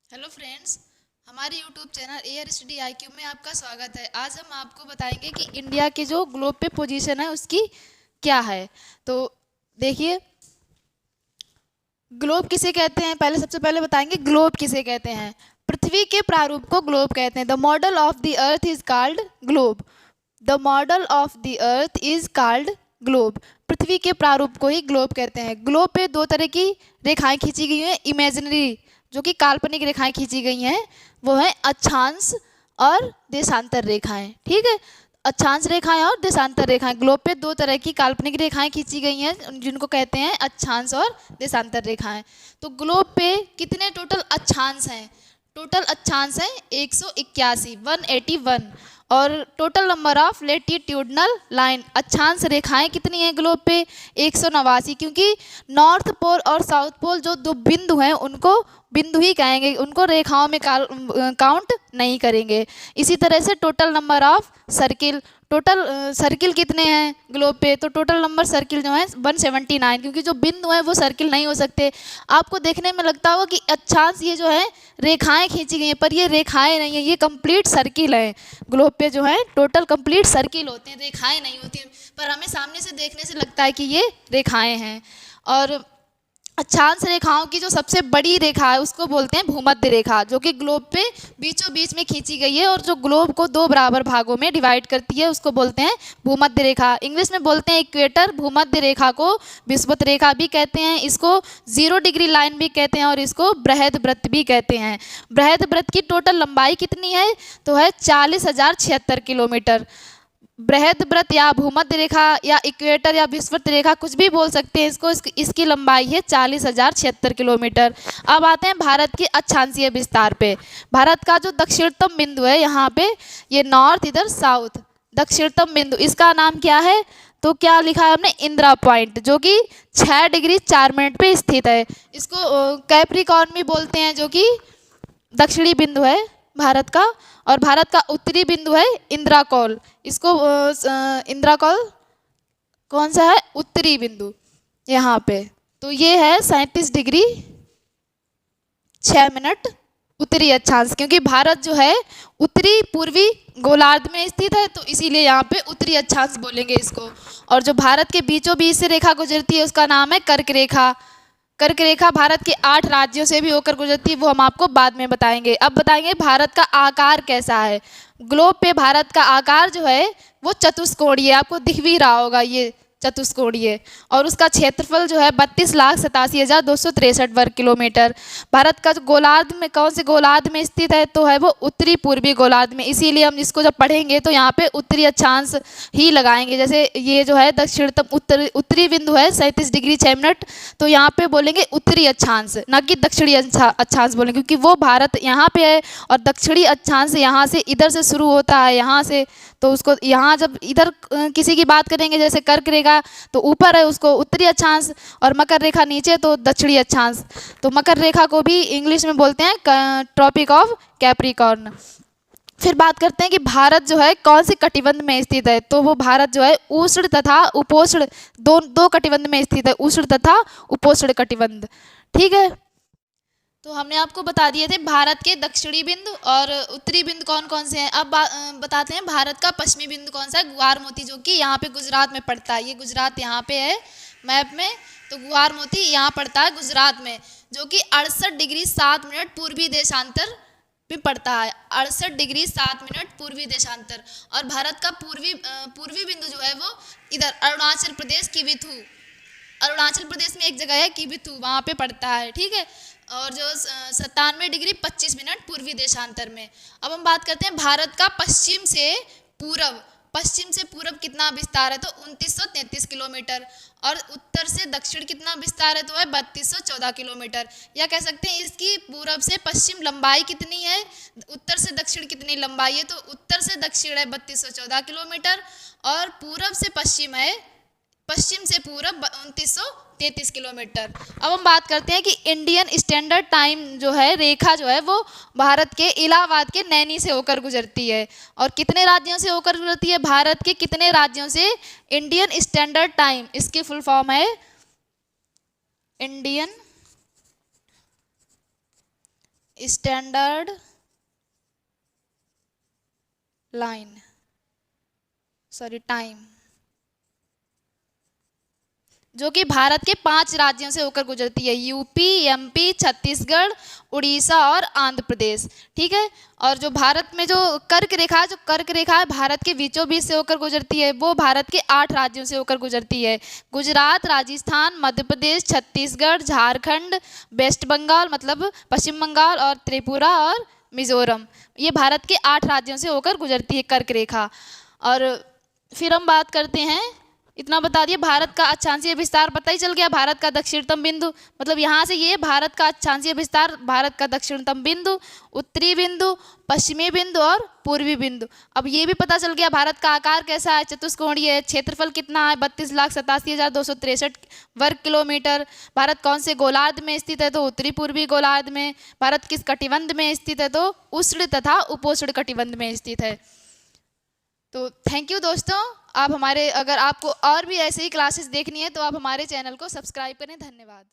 Hello friends, हमारे YouTube channel air study IQ में आपका स्वागत है। आज हम आपको बताएंगे कि इंडिया की जो ग्लोब पे पोजीशन है उसकी क्या है। तो देखिए, ग्लोब किसे कहते हैं, पहले सबसे पहले बताएंगे ग्लोब किसे कहते हैं। पृथ्वी के प्रारूप को ग्लोब कहते हैं। The model of the earth is called globe. The model of the earth is called globe. पृथ्वी के प्रारूप को ही ग्लोब कहते हैं। ग्लोब पे दो तरह की रेखाएं खींची गई हैं, इमेजिनरी जो कि काल्पनिक रेखाएं खींची गई हैं, वो है अक्षांश और देशांतर रेखाएं। ठीक है, अक्षांश रेखाएं और देशांतर रेखाएं। ग्लोब पे दो तरह की काल्पनिक रेखाएं खींची गई हैं जिनको कहते हैं अक्षांश और देशांतर रेखाएं। तो ग्लोब पे कितने टोटल अक्षांश हैं? टोटल अक्षांश है 181, 181। और total number of latitudinal line, अक्षांश रेखाएं कितनी हैं ग्लोब पे? 189। क्योंकि नॉर्थ पोल और साउथ पोल जो दो बिंदु हैं उनको बिंदु ही कहेंगे, उनको रेखाओं में काउंट नहीं करेंगे। इसी तरह से total number of circle, total circle कितने हैं ग्लोब पे? तो टोटल नंबर सर्किल जो है 179, क्योंकि जो बिंदु हैं वो सर्किल नहीं हो सकते। आपको देखने में लगता होगा कि अक्षांश ये जो है रेखाएं खींची गई हैं, पर ये रेखाएं नहीं है, ये कंप्लीट सर्किल है। ग्लोब पे जो है टोटल कंप्लीट सर्किल होते हैं, रेखाएं नहीं होती, पर हमें सामने से देखने से लगता है कि ये रेखाएं हैं। और अक्षांश रेखाओं की जो सबसे बड़ी रेखा है उसको बोलते हैं भूमध्य रेखा, जो कि ग्लोब पे बीचों बीच में खींची गई है और जो ग्लोब को दो बराबर भागों में डिवाइड करती है उसको बोलते हैं भूमध्य रेखा। इंग्लिश में बोलते हैं इक्वेटर। भूमध्य रेखा को विषुवत रेखा भी कहते हैं, इसको 0 डिग्री लाइन भी कहते हैं और इसको बृहद वृत्त भी कहते हैं। बृहद वृत्त की टोटल लंबाई कितनी है? तो है 40,076 किलोमीटर। बृहद वृत्त या भूमध्य रेखा या इक्वेटर या विषुवत रेखा कुछ भी बोल सकते हैं इसको, इसकी लंबाई है 40,076 किलोमीटर। अब आते हैं भारत के अक्षांशीय विस्तार पे। भारत का जो दक्षिणतम बिंदु है यहाँ पे, ये नॉर्थ इधर साउथ, दक्षिणतम बिंदु, इसका नाम क्या है? तो क्या लिखा है हमने? इंदिरा पॉइंट, जो कि 6 डिग्री 4 मिनट पे स्थित है। इसको कैप्रिकॉर्न भी बोलते हैं, जो कि दक्षिणी बिंदु है भारत का। और भारत का उत्तरी बिंदु है इंद्राकौल। इसको इंद्राकौल कौन सा है? उत्तरी बिंदु यहाँ पे। तो ये है 37 डिग्री 6 मिनट उत्तरी अक्षांश, क्योंकि भारत जो है उत्तरी पूर्वी गोलार्ध में स्थित है, तो इसीलिए यहाँ पे उत्तरी अक्षांश बोलेंगे इसको। और जो भारत के बीचों बीच से रेखा गुजरती है उसका नाम है कर्क रेखा। कर्क रेखा भारत के 8 राज्यों से भी होकर गुजरती है, वो हम आपको बाद में बताएंगे। अब बताएंगे भारत का आकार कैसा है। ग्लोब पे भारत का आकार जो है वो चतुष्कोणीय, आपको दिख भी रहा होगा ये चतुष्कोणीय। और उसका क्षेत्रफल जो है 32,87,263 वर्ग किलोमीटर। भारत का जो गोलार्ध में, कौन से गोलार्ध में स्थित है? तो है वो उत्तरी पूर्वी गोलार्ध में। इसीलिए हम इसको जब पढ़ेंगे तो यहाँ पे उत्तरी अक्षांश ही लगाएंगे। जैसे ये जो है दक्षिणतम उत्तरी बिंदु है 37 डिग्री 6 मिनट, तो यहाँ पे बोलेंगे उत्तरी अक्षांश, ना कि दक्षिणी अक्षांश बोलेंगे, क्योंकि वो भारत यहाँ पे है और दक्षिणी अक्षांश यहाँ से इधर से शुरू होता है, यहाँ से। तो उसको यहाँ जब इधर किसी की बात करेंगे, जैसे कर्क रेखा तो ऊपर है उसको उत्तरी अक्षांश और मकर रेखा नीचे तो दक्षिणी अक्षांश। तो मकर रेखा को भी इंग्लिश में बोलते हैं ट्रॉपिक ऑफ कैप्रिकॉर्न। फिर बात करते हैं कि भारत जो है कौन से कटिबंध में स्थित है। तो वो भारत जो है उष्ण तथा उपोष्ण दो कटिबंध में स्थित है, उष्ण तथा उपोष्ण कटिबंध। ठीक है, तो हमने आपको बता दिए थे भारत के दक्षिणी बिंदु और उत्तरी बिंदु कौन कौन से हैं। अब बताते हैं भारत का पश्चिमी बिंदु कौन सा है। गुआर मोती, जो कि यहाँ पे गुजरात में पड़ता है। ये गुजरात यहाँ पे है मैप में, तो गुआर मोती यहाँ पड़ता है गुजरात में, जो कि 68 डिग्री 7 मिनट पूर्वी देशांतर पे पड़ता है। 68 डिग्री 7 मिनट पूर्वी देशांतर। और भारत का पूर्वी बिंदु जो है वो इधर अरुणाचल प्रदेश किबिथु, अरुणाचल प्रदेश में एक जगह है किबिथु, वहाँ पे पड़ता है। ठीक है, और जो 97 डिग्री 25 मिनट पूर्वी देशांतर में। अब हम बात करते हैं भारत का पश्चिम से पूरब। पश्चिम से पूरब कितना विस्तार है? तो 2933 किलोमीटर। और उत्तर से दक्षिण कितना विस्तार है? तो है 3214 किलोमीटर। या कह सकते हैं इसकी पूरब से पश्चिम लंबाई कितनी है, उत्तर से दक्षिण कितनी लंबाई है? तो उत्तर से दक्षिण है 3214 किलोमीटर और पूरब से पश्चिम है, पश्चिम से पूरब 2933 किलोमीटर। अब हम बात करते हैं कि इंडियन स्टैंडर्ड टाइम जो है रेखा जो है वो भारत के इलाहाबाद के नैनी से होकर गुजरती है। और कितने राज्यों से होकर गुजरती है? भारत के कितने राज्यों से? इंडियन स्टैंडर्ड टाइम, इसकी फुल फॉर्म है Indian standard line, sorry time, जो कि भारत के 5 राज्यों से होकर गुजरती है, यूपी, एमपी, छत्तीसगढ़, उड़ीसा और आंध्र प्रदेश। ठीक है। और जो भारत में जो कर्क रेखा है, जो कर्क रेखा है भारत के बीचों बीच से होकर गुजरती है, वो भारत के 8 राज्यों से होकर गुजरती है, गुजरात, राजस्थान, मध्य प्रदेश, छत्तीसगढ़, झारखंड, वेस्ट बंगाल मतलब पश्चिम बंगाल और त्रिपुरा और मिजोरम। ये भारत के 8 राज्यों से होकर गुजरती है कर्क रेखा। और फिर हम बात करते हैं, इतना बता दिए भारत का अक्षांशीय विस्तार पता ही चल गया, भारत का दक्षिणतम बिंदु मतलब यहाँ से ये भारत का अक्षांशीय विस्तार, भारत का दक्षिणतम बिंदु, उत्तरी बिंदु, पश्चिमी बिंदु और पूर्वी बिंदु। अब ये भी पता चल गया भारत का आकार कैसा है, चतुष्कोणीय है, क्षेत्रफल कितना है 32,87,263 वर्ग किलोमीटर, भारत कौन से गोलार्ध में स्थित है, तो उत्तरी पूर्वी गोलार्ध में, भारत किस कटिबंध में स्थित है, तो उष्ण तथा उपोष्ण कटिबंध में स्थित है। तो थैंक यू दोस्तों, आप हमारे, अगर आपको और भी ऐसे ही क्लासेस देखनी है तो आप हमारे चैनल को सब्सक्राइब करें। धन्यवाद।